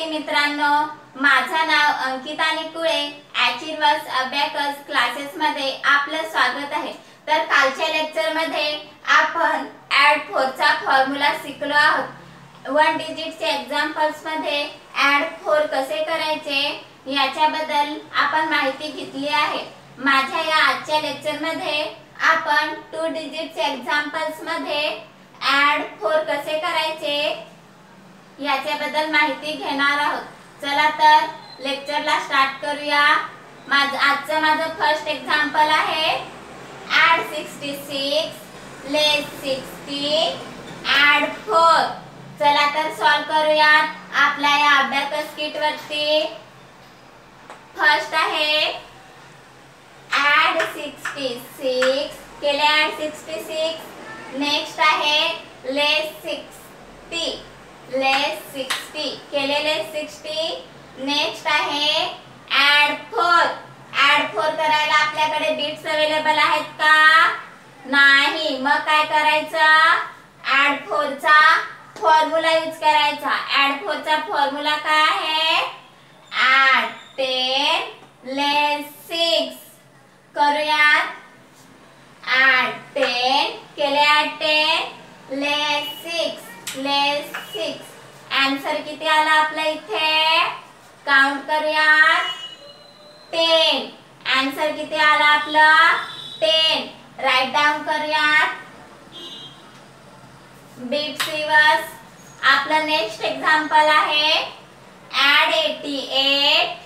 मित्रांनो, माझं नाव Ankita निकुळे. ॲचिव्हर्स abacus classes मध्ये आपलं स्वागत आहे. तर कालच्या लेक्चर मध्ये आपण ॲड 4 चा फॉर्म्युला शिकलो आहोत. 1 डिजिटचे एक्झाम्पल्स मध्ये ॲड 4 कसे करायचे याच्याबद्दल आपण माहिती घेतली आहे. माझ्या या आजच्या लेक्चर मध्ये आपण 2 डिजिटचे एक्झाम्पल्स मध्ये ॲड 4 कसे करायचे याच्याबद्दल माहिती घेणार आहोत. चला तर लेक्चरला स्टार्ट करूया. माझं फर्स्ट एक्झाम्पल आहे ॲड 66 लेस 60 ॲड 4. चला तर सॉल्व करूया आपल्या या अबॅकस किट वरती. फर्स्ट आहे ॲड 66 केले ॲड 66. नेक्स्ट आहे लेस 60 केले लेस 60. नेक्स्ट आहे ॲड 4 करायला आपल्याकडे बिट्स अवेलेबल आहेत का? नाही. मग काय करायचं? ॲड 4 चा फॉर्म्युला यूज करायचा. ॲड 4 चा फॉर्म्युला काय आहे? ॲड 10 लेस 6 करूया. ॲड 10 केले ॲड 10 लेस 6 आन्सर किती आला आपल्या इथे? काउंट करूया. 10. आन्सर किती आला आपला? 10. राईट डाऊन करूया. Bits reverse. आपला नेक्स्ट एक्झाम्पल आहे ॲड 88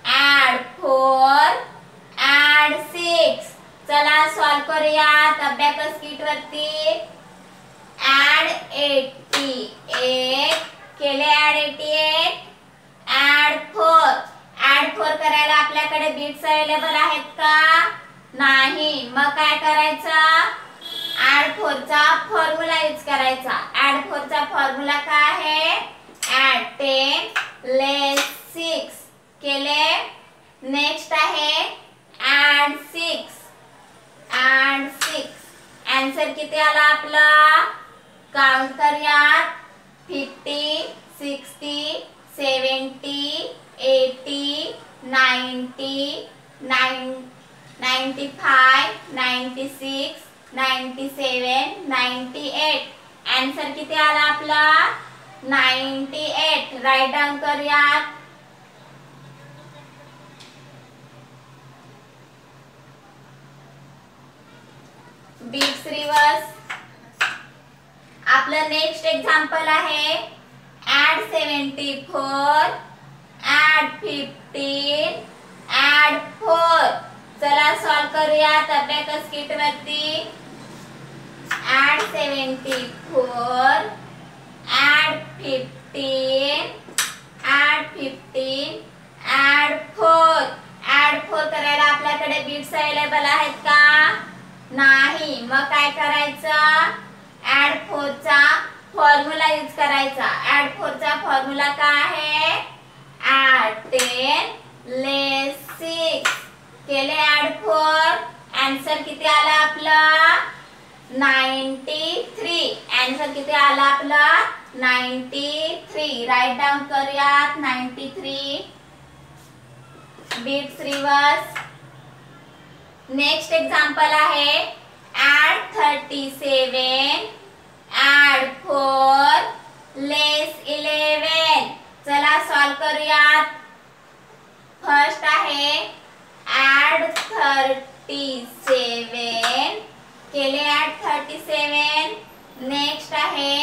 ॲड 4 ॲड 6. चला सॉल्व करूया अबॅकस किट वरती. ॲड 88 केले ॲड 88 ॲड 4 करायला आपल्याकडे बिट्स अवेलेबल आहेत का? नाही. मग काय करायचं? ॲड 4 चा फॉर्म्युला यूज करायचा. ॲड 4 चा फॉर्म्युला काय आहे? ॲड 10 लेस 6 केले. नेक्स्ट आहे ॲड 6 आन्सर किती आला आपला? काउंट करूया. 50 60 70 80 90 95 96 97 98. आन्सर किती आला आपला? 98. राईट डाऊन करूया. Bits reverse. आपलं नेक्स्ट एक्झाम्पल आहे ॲड 74 ॲड 15 ॲड 4. चला सॉल्व करूया अबॅकस किट वरती. ॲड 74 ॲड 15 ॲड 4 करायला आपल्याकडे बिट्स अवेलेबल आहेत का? नाही. मग काय करायचं? ॲड 4 चा फॉर्म्युला यूज करायचा. ॲड 4 चा फॉर्म्युला काय आहे? ॲड 10 लेस 6 केले ॲड 4. आन्सर किती आला आपला? 93. आन्सर किती आला आपला? 93. राईट डाऊन करूयात. 93. Bits reverse. नेक्स्ट एक्झाम्पल आहे ॲड 37 ॲड 4 लेस 11. चला सॉल्व करूयात. फर्स्ट आहे ॲड 37 केले ॲड 37. नेक्स्ट आहे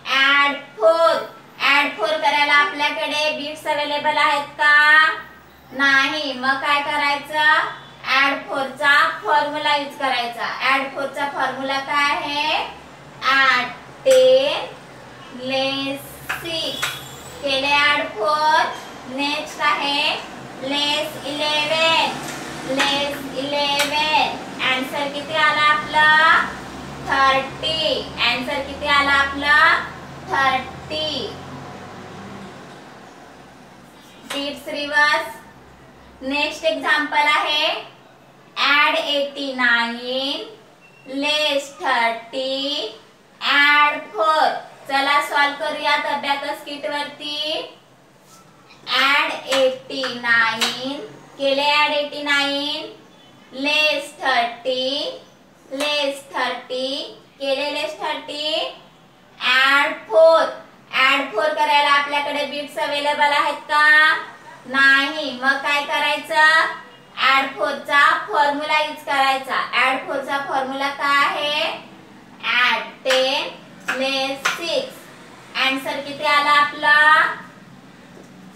ॲड 4 करायला आपल्याकडे बिट्स अवेलेबल आहेत का? नाही. मग काय करायचं? ॲड 4 चा फॉर्म्युला यूज करायचा. ॲड 4 चा फॉर्म्युला काय आहे? ॲड 10 लेस 6 केले ॲड 4. नेक्स्ट आहे लेस 11 आन्सर किती आला आपला? 30. आन्सर किती आला आपला? 30. Bits reverse. नेक्स्ट एक्झाम्पल आहे ॲड 89 लेस 30 ॲड 4. चला सॉल्व करूयात अबॅकस किट वरती. 89 केले ऍड 89 लेस 30 केले लेस 30 ऍड 4 करायला आपल्याकडे बिट्स अवेलेबल आहेत का नाही मग काय करायचं ऍड 4 चा फॉर्म्युला यूज करायचा ऍड 4 चा फॉर्म्युला काय आहे ऍड 10 लेस 6 आन्सर किती आला आपला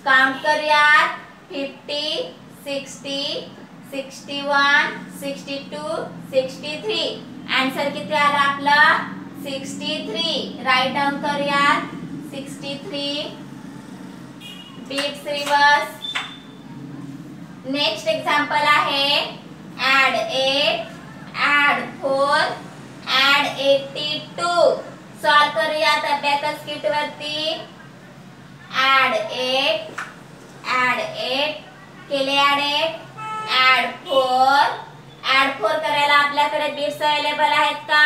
काउंट करूयात 50 60 61 62 63 आन्सर किती आला आपला 63 राइट डाउन करूयात 63 बिट्स रिवर्स नेक्स्ट एग्जांपल आहे ऍड 8 ऍड 4 ऍड 82 सॉल्व करूयात अबॅकस किट वरती ऍड 8 केले ऍड 4 करायला आपल्याकडे बिट्स अवेलेबल आहेत का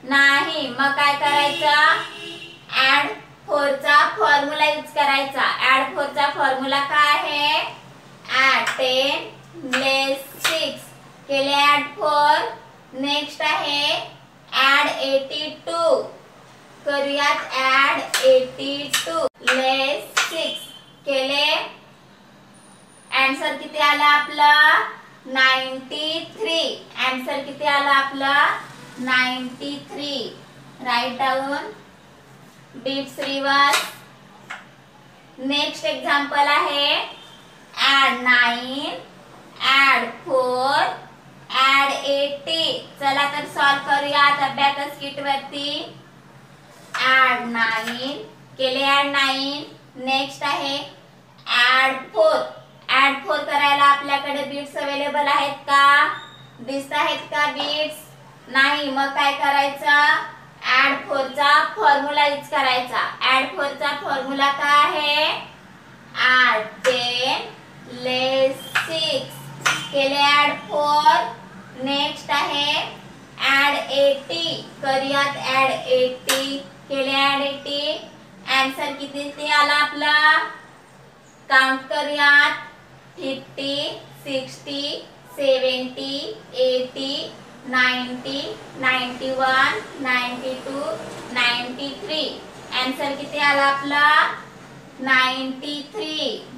नाही मग काय करायचं ऍड 4 चा फॉर्म्युला यूज करायचा ऍड 4 चा फॉर्म्युला काय आहे ऍड 10 लेस 6 केले ऍड 4 नेक्स्ट आहे ऍड 82 करूयात ऍड 82 लेस 6 केले आन्सर किती आला आपला 93 आन्सर किती आला आपला 93 write down bits reverse next example आहे ऍड 9 ऍड 4 ऍड 80 चला तर सॉल्व करूयात अबॅकस किट वरती ऍड 9 केले ऍड 9 नेक्स्ट आहे ऍड 4 करायला आपल्याकडे बिट्स अवेलेबल आहेत का दिसत आहेत का बिट्स नाही मग काय करायचं ऍड 4 चा फॉर्म्युला यूज करायचा ऍड 4 चा फॉर्म्युला काय आहे ऍड 10 लेस 6 केले ऍड 4 नेक्स्ट आहे ऍड 80 करूयात ऍड 80 केले ऍड 80 आन्सर किती आला आपला काउंट करूयात 50 60 70 80 90 91 92 93 आन्सर किती आला आपला 93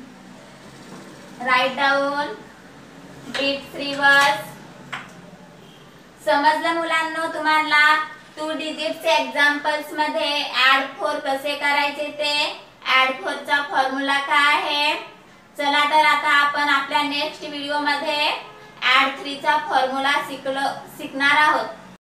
राइट डाउन बिट्स रिवर्स समजलं मुलांनो तुम्हाला 2 डिजिटचे एक्झाम्पल्स मध्ये ऍड 4 कसे करायचे ते ऍड 4 चा फॉर्म्युला काय आहे चला तर आता आपण आपल्या नेक्स्ट व्हिडिओ मध्ये ऍड 3 चा फॉर्म्युला शिकणार आहोत